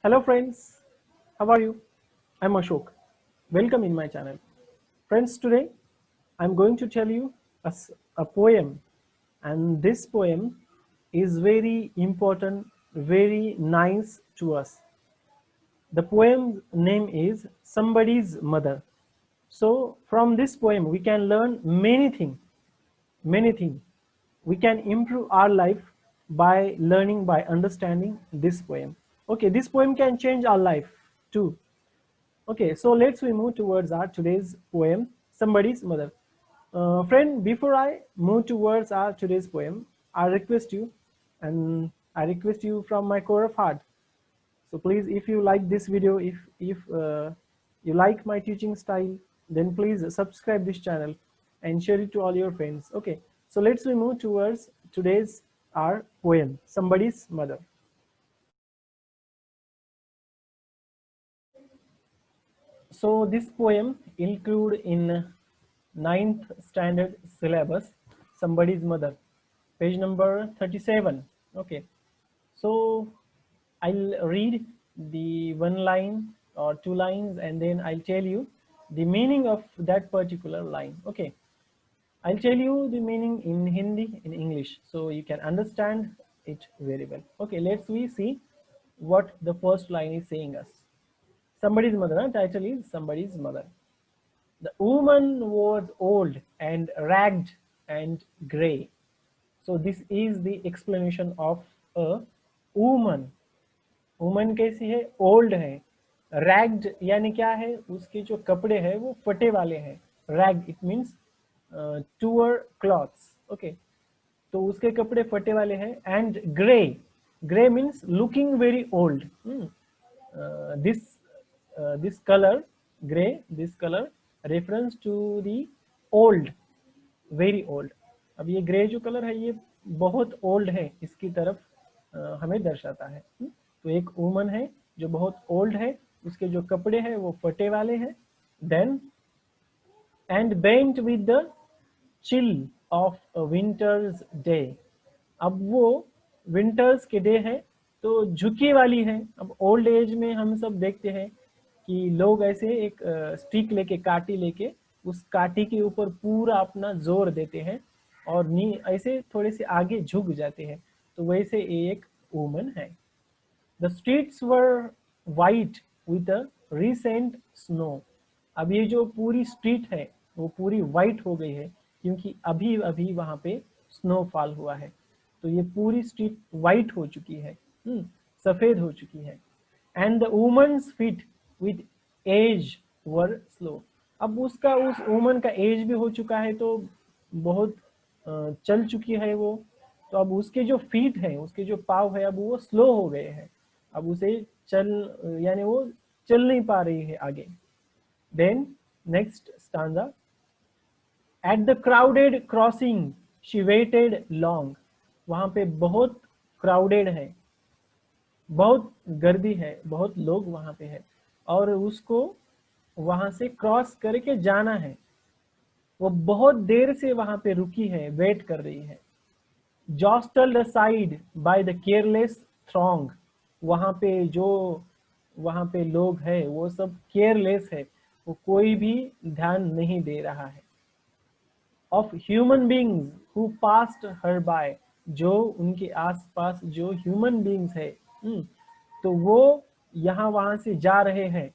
Hello friends, how are you? I'm Ashok. Welcome in my channel. Friends, today I'm going to tell you a poem, and this poem is very important, very nice to us. The poem's name is Somebody's Mother. So from this poem we can learn many things. We can improve our life by learning, by understanding this poem. Okay, this poem can change our life too. Okay, so let's we move towards our today's poem, Somebody's Mother. Friend, before I move towards our today's poem, I request you, and I request you from my core of heart. So please, if you like this video, if you like my teaching style, then please subscribe this channel and share it to all your friends. Okay, so let's we move towards today's our poem, Somebody's Mother. So this poem include in ninth standard syllabus, Somebody's Mother, page number 37. Okay, so I'll read the one line or two lines, and then I'll tell you the meaning of that particular line. Okay, I'll tell you the meaning in Hindi, in English, so you can understand it very well. Okay, let's we see what the first line is saying us. Somebody's mother, title is Somebody's Mother. The woman was old and ragged and grey. So this is the explanation of a woman. Woman कैसी है? Old है. Ragged यानी क्या है? उसके जो कपड़े हैं वो फटे वाले हैं. Rag it means torn clothes. Okay, तो उसके कपड़े फटे वाले हैं. And grey, grey means looking very old. This colour grey, this colour reference to the old, very old. अब ये ग्रे जो कलर है ये बहुत ओल्ड है, इसकी तरफ हमें दर्शाता है. तो एक वुमन है जो बहुत ओल्ड है, उसके जो कपड़े हैं वो फटे वाले हैं. Then and bent with the chill of a winter's day. अब वो विंटर्स के डे है तो झुकी वाली है. अब ओल्ड एज में हम सब देखते हैं कि लोग ऐसे एक स्टिक लेके, काटी लेके, उस काटी के ऊपर पूरा अपना जोर देते हैं और नी ऐसे थोड़े से आगे झुक जाते हैं. तो वैसे एक वुमन है. The streets were white with a recent snow. अब ये जो पूरी स्ट्रीट है वो पूरी वाइट हो गई है क्योंकि अभी अभी वहां पे स्नोफॉल हुआ है. तो ये पूरी स्ट्रीट वाइट हो चुकी है, सफेद हो चुकी है. And the woman's feet with age were slow. अब उसका, उस वुमन का एज भी हो चुका है, तो बहुत चल चुकी है वो. तो अब उसके जो फीट है, उसके जो पाँव है, अब वो स्लो हो गए हैं. अब उसे चल, यानी वो चल नहीं पा रही है आगे. Then next stanza. At the crowded crossing she waited long. वहां पे बहुत क्राउडेड है, बहुत गर्दी है, बहुत लोग वहां पे है और उसको वहां से क्रॉस करके जाना है. वो बहुत देर से वहां पे रुकी है, वेट कर रही है. Jostled aside by the careless throng. वहां पे जो वहां पे लोग हैं वो सब केयरलेस है, वो कोई भी ध्यान नहीं दे रहा है. Of human beings who passed her by. जो उनके आसपास जो ह्यूमन बींग्स है, तो वो यहाँ वहां से जा रहे हैं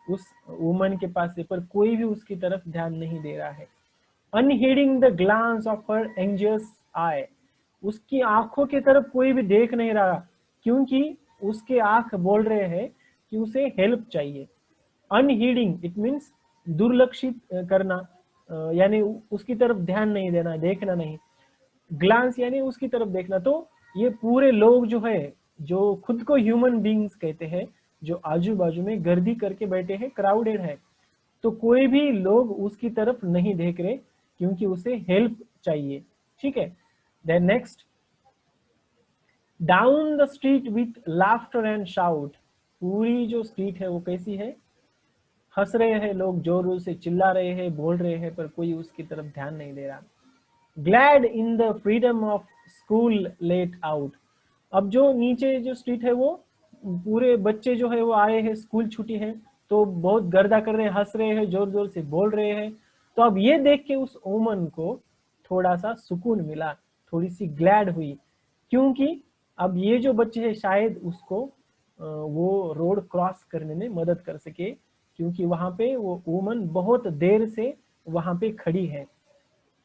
उस वुमन के पास से, पर कोई भी उसकी तरफ ध्यान नहीं दे रहा है. Unheeding the glance of her anxious आई. उसकी आंखों की तरफ कोई भी देख नहीं रहा क्योंकि उसके आंख बोल रहे हैं कि उसे हेल्प चाहिए. अनहीडिंग इट मीन्स दुर्लक्षित करना, यानी उसकी तरफ ध्यान नहीं देना, देखना नहीं. ग्लांस यानी उसकी तरफ देखना. तो ये पूरे लोग जो है, जो खुद को ह्यूमन बींग्स कहते हैं, जो आजू बाजू में गर्दी करके बैठे हैं, क्राउडेड है, तो कोई भी लोग उसकी तरफ नहीं देख रहे क्योंकि उसे हेल्प चाहिए. ठीक है. Then next. Down the street with laughter and shout. पूरी जो स्ट्रीट है वो कैसी है? हंस रहे हैं लोग, जोर से चिल्ला रहे हैं, बोल रहे हैं, पर कोई उसकी तरफ ध्यान नहीं दे रहा. Glad in the freedom of school let out. अब जो नीचे जो स्ट्रीट है वो पूरे बच्चे जो है वो आए हैं, स्कूल छुट्टी है, तो बहुत गर्दा कर रहे हैं, हंस रहे हैं, जोर जोर से बोल रहे हैं। तो अब ये देख के उस वुमन को थोड़ा सा सुकून मिला, थोड़ी सी ग्लैड हुई, क्योंकि अब ये जो बच्चे हैं शायद उसको वो रोड क्रॉस करने में मदद कर सके, क्योंकि वहां पे वो वुमन बहुत देर से वहां पे खड़ी है,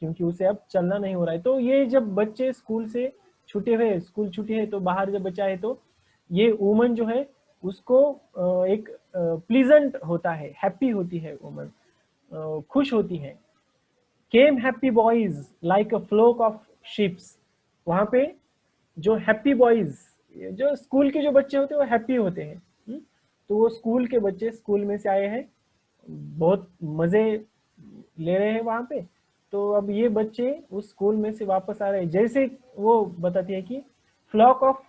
क्योंकि उसे अब चलना नहीं हो रहा है। तो ये जब बच्चे स्कूल से छूटे हुए, स्कूल छुट्टी है तो बाहर जब बच्चा है, तो ये वुमन जो है उसको एक प्लीजेंट होता है, हैप्पी होती है वुमन, खुश होती है। Came happy boys like a flock of sheep. वहां पे जो हैप्पी बॉयज, जो स्कूल के जो बच्चे होते हैं वो हैप्पी होते हैं। तो वो स्कूल के बच्चे स्कूल में से आए हैं, बहुत मजे ले रहे हैं वहां पे। तो अब ये बच्चे उस स्कूल में से वापस आ रहे हैं, जैसे वो बताती है कि फ्लॉक ऑफ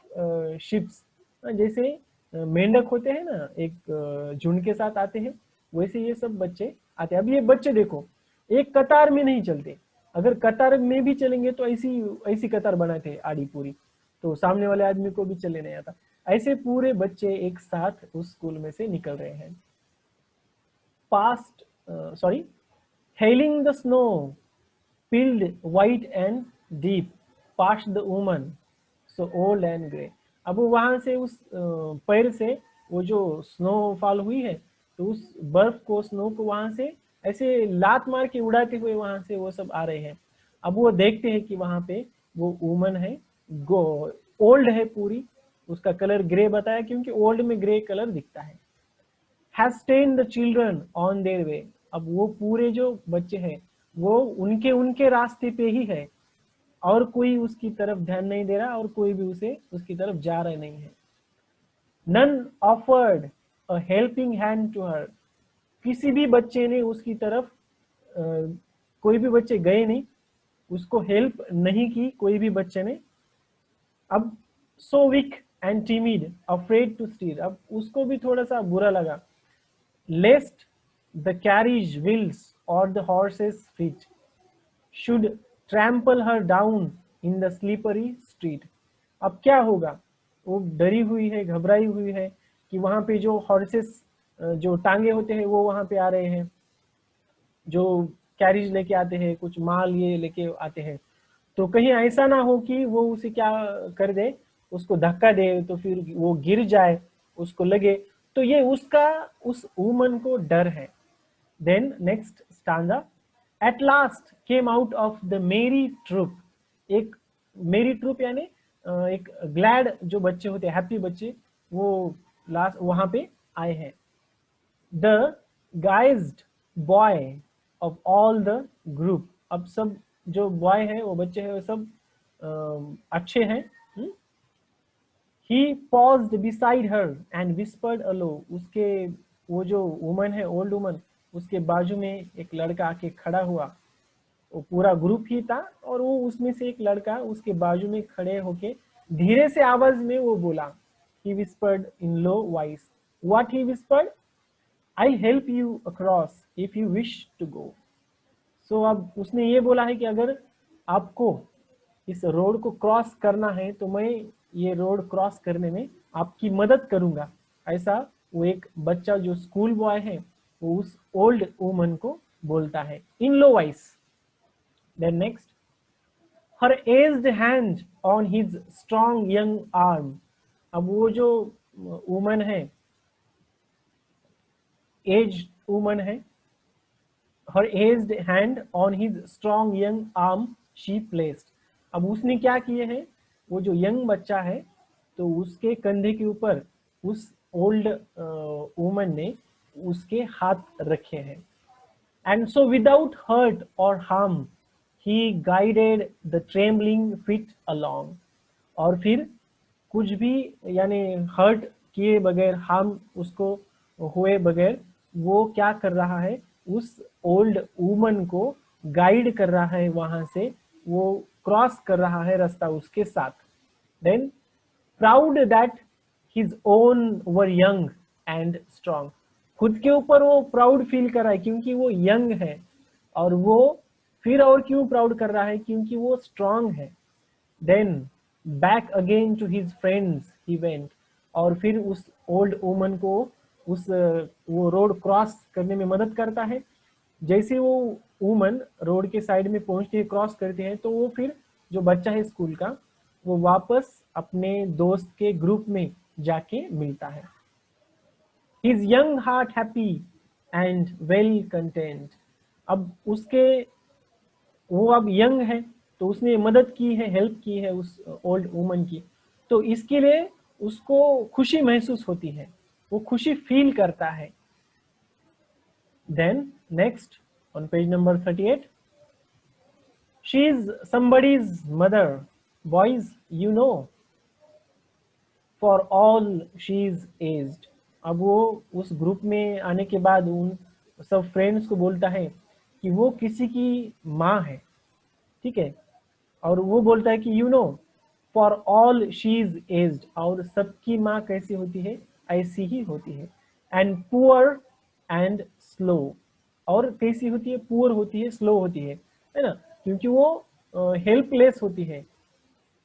शिप्स, जैसे मेंढक होते हैं ना, एक झुंड के साथ आते हैं, वैसे ये सब बच्चे आते हैं। अब ये बच्चे देखो, एक कतार में नहीं चलते, अगर कतार में भी चलेंगे तो ऐसी ऐसी कतार बनाते हैं आड़ी पूरी, तो सामने वाले आदमी को भी चले नहीं आता। ऐसे पूरे बच्चे एक साथ उस स्कूल में से निकल रहे हैं। Past sorry, hailing the snow, peeled white and deep, past the woman, so old and grey। अब वो वहां से उस पैर से वो जो स्नोफॉल हुई है, तो उस बर्फ को, स्नो को वहां से ऐसे लात मार के उड़ाते हुए वहां से वो सब आ रहे हैं। अब वो देखते हैं कि वहां पे वो वुमन है, गो ओल्ड है पूरी, उसका कलर ग्रे बताया, क्योंकि ओल्ड में ग्रे कलर दिखता है। has trained the children on their way। अब वो पूरे जो बच्चे हैं वो उनके उनके रास्ते पे ही है, और कोई उसकी तरफ ध्यान नहीं दे रहा, और कोई भी उसे उसकी तरफ जा रहा नहीं है। none offered a helping hand to her। किसी भी बच्चे ने उसकी तरफ कोई भी बच्चे गए नहीं, उसको हेल्प नहीं की कोई भी बच्चे ने। अब so weak and timid, afraid to steer। अब उसको भी थोड़ा सा बुरा लगा, lest the carriage wheels or the horse's feet should trample her down in the slippery street। अब क्या होगा, वो डरी हुई है, घबराई हुई है कि वहां पे जो हॉर्सेस, जो टांगे होते हैं वो वहां पे आ रहे हैं, जो कैरिज लेके आते हैं, कुछ माल ये लेके आते हैं, तो कहीं ऐसा ना हो कि वो उसे क्या कर दे, उसको धक्का दे, तो फिर वो गिर जाए, उसको लगे। तो ये उसका, उस वुमन को डर है। Then next stanza, at last came out of the merry troop. एक मेरी ट्रूप यानी एक ग्लैड जो बच्चे होते हैं, हैप्पी बच्चे, वो लास्ट वहां पे आए हैं। The guised boy of all the group. अब सब जो बॉय है, वो बच्चे हैं, वो सब अच्छे हैं। He paused beside her and whispered a low. उसके, वो जो वुमन है, ओल्ड वुमन, उसके बाजू में एक लड़का आके खड़ा हुआ। वो पूरा ग्रुप ही था, और वो उसमें से एक लड़का उसके बाजू में खड़े होके धीरे से आवाज में वो बोला, he whispered in low voice। what he whispered, I'll help you across if you wish to go। सो अब उसने ये बोला है कि अगर आपको इस रोड को क्रॉस करना है तो मैं ये रोड क्रॉस करने में आपकी मदद करूंगा। ऐसा वो एक बच्चा जो स्कूल बॉय है वो उस ओल्ड वुमन को बोलता है in low voice. Then next, her aged hand on his strong young arm. अब वो जो वुमन है, एज वुमन है, her aged hand on his strong young arm she placed। अब उसने क्या किए हैं, वो जो यंग बच्चा है तो उसके कंधे के ऊपर उस ओल्ड वुमन ने उसके हाथ रखे हैं। एंड सो विदाउट हर्ट और harm he guided the trembling fit along. और फिर कुछ भी यानी हर्ट किए बगैर, हार्म उसको हुए बगैर, वो क्या कर रहा है, उस ओल्ड वुमन को गाइड कर रहा है, वहां से वो क्रॉस कर रहा है रास्ता उसके साथ। Then proud that his own were young and strong. खुद के ऊपर वो प्राउड फील कर रहा है क्योंकि वो यंग है, और वो फिर और क्यों प्राउड कर रहा है, क्योंकि वो स्ट्रांग है। Then back again to his friends he went. और फिर उस ओल्ड वुमन को वो रोड क्रॉस करने में मदद करता है। जैसे वो वुमन रोड के साइड में पहुंचती है, क्रॉस करती है, तो वो फिर जो बच्चा है स्कूल का, वो वापस अपने दोस्त के ग्रुप में जाके मिलता है। His young heart happy and well content। अब उसके वो अब यंग है, तो उसने मदद की है, हेल्प की है उस ओल्ड वुमन की, तो इसके लिए उसको खुशी महसूस होती है, वो खुशी फील करता है। Then next on page number 38, she is somebody's mother, boys you know, for all she is aged. अब वो उस ग्रुप में आने के बाद उन सब फ्रेंड्स को बोलता है कि वो किसी की माँ है, ठीक है, और वो बोलता है कि you know for all she is aged, और सबकी माँ कैसी होती है, ऐसी ही होती है। एंड पुअर एंड स्लो, और कैसी होती है, पुअर होती है, स्लो होती है ना, क्योंकि वो हेल्पलेस होती है।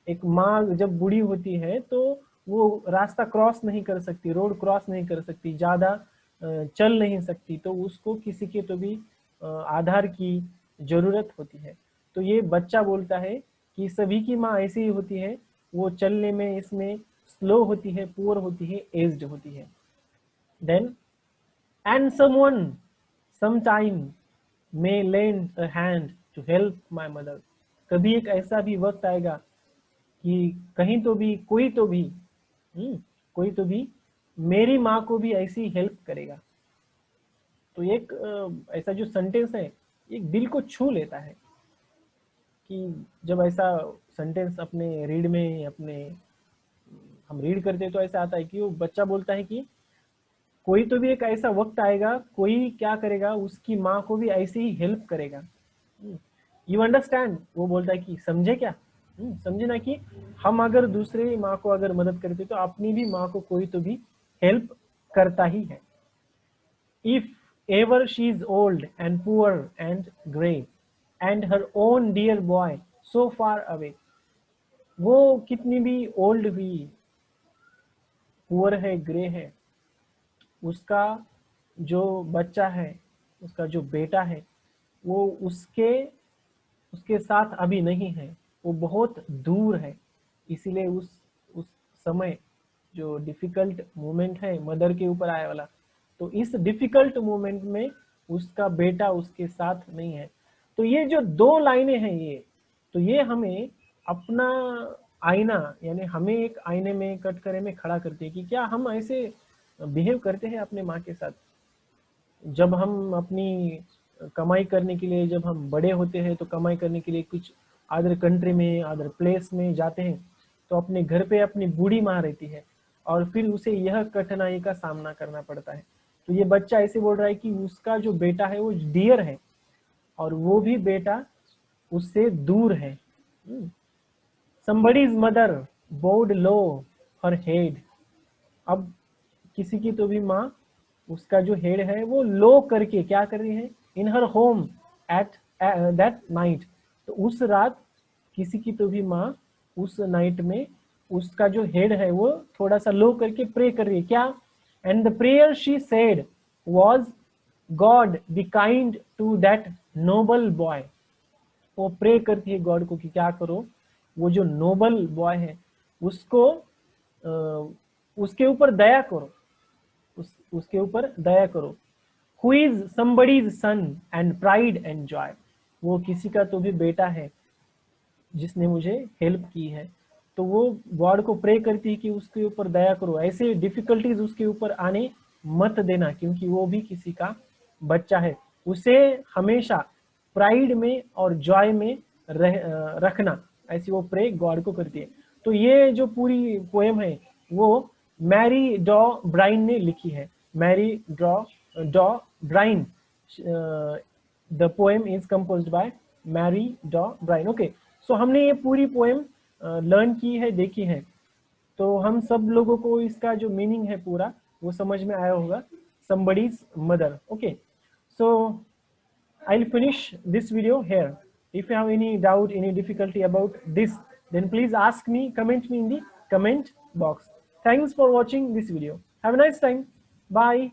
एक माँ जब बूढ़ी होती है तो वो रास्ता क्रॉस नहीं कर सकती, रोड क्रॉस नहीं कर सकती, ज्यादा चल नहीं सकती, तो उसको किसी के तो भी आधार की जरूरत होती है। तो ये बच्चा बोलता है कि सभी की माँ ऐसी ही होती है, वो चलने में इसमें स्लो होती है, पुअर होती है, एज्ड होती है। Then and someone sometime may lend a hand to help my mother। कभी एक ऐसा भी वक्त आएगा कि कहीं तो भी कोई तो भी कोई तो भी मेरी माँ को भी ऐसी हेल्प करेगा। तो एक ऐसा जो सेंटेंस है, एक दिल को छू लेता है कि जब ऐसा सेंटेंस अपने रीड में अपने हम रीड करते हैं तो ऐसा आता है कि वो बच्चा बोलता है कि कोई तो भी एक ऐसा वक्त आएगा, कोई क्या करेगा, उसकी माँ को भी ऐसे ही हेल्प करेगा। यू अंडरस्टैंड, वो बोलता है कि समझे क्या, समझे ना, कि हम अगर दूसरे माँ को अगर मदद करते तो अपनी भी माँ को कोई तो भी हेल्प करता ही है। If ever she is old and poor and grey and her own dear boy so far away, वो कितनी भी ओल्ड हुई, पुअर है, ग्रे है, उसका जो बच्चा है, उसका जो बेटा है, वो उसके उसके साथ अभी नहीं है, वो बहुत दूर है। इसीलिए उस समय जो डिफिकल्ट मोमेंट है मदर के ऊपर आया वाला, तो इस डिफिकल्ट मोमेंट में उसका बेटा उसके साथ नहीं है। तो ये जो दो लाइनें हैं ये, तो ये हमें अपना आईना, यानी हमें एक आईने में कटघरे में खड़ा करती है कि क्या हम ऐसे बिहेव करते हैं अपने माँ के साथ। जब हम अपनी कमाई करने के लिए, जब हम बड़े होते हैं तो कमाई करने के लिए कुछ अदर कंट्री में, अदर प्लेस में जाते हैं, तो अपने घर पे अपनी बूढ़ी माँ रहती है और फिर उसे यह कठिनाई का सामना करना पड़ता है। तो ये बच्चा ऐसे बोल रहा है कि उसका जो बेटा है वो डियर है और वो भी बेटा उससे दूर है। somebody's mother bowed low her head। अब किसी की तो भी माँ, उसका जो हेड है वो लो करके क्या कर रही है, इन हर होम एट दैट नाइट। तो उस रात किसी की तो भी माँ उस नाइट में उसका जो हेड है वो थोड़ा सा लो करके प्रे कर रही है। क्या, and the prayer she said was God be kind to that noble boy. वो प्रे करती है गॉड को कि क्या करो, वो जो नोबल बॉय है उसको उसके ऊपर दया करो, उसके ऊपर दया करो। Who is somebody's son and pride and joy. वो किसी का तो भी बेटा है जिसने मुझे हेल्प की है। तो वो गॉड को प्रे करती है कि उसके ऊपर दया करो, ऐसे डिफिकल्टीज उसके ऊपर आने मत देना, क्योंकि वो भी किसी का बच्चा है। उसे हमेशा प्राइड में और जॉय में रखना, ऐसी वो प्रे गॉड को करती है। तो ये जो पूरी पोएम है वो मैरी डॉ ब्राइन ने लिखी है। Mary Dow Brine, the poem is composed by Mary Dow Brine. Okay, so हमने ये पूरी पोएम लर्न की है, देखी है, तो हम सब लोगों को इसका जो मीनिंग है पूरा वो समझ में आया होगा, somebody's mother। okay, so I'll finish this video here. If you have any doubt, any difficulty about this, then please ask me, comment me in the comment box. Thanks for watching this video. Have a nice time. Bye.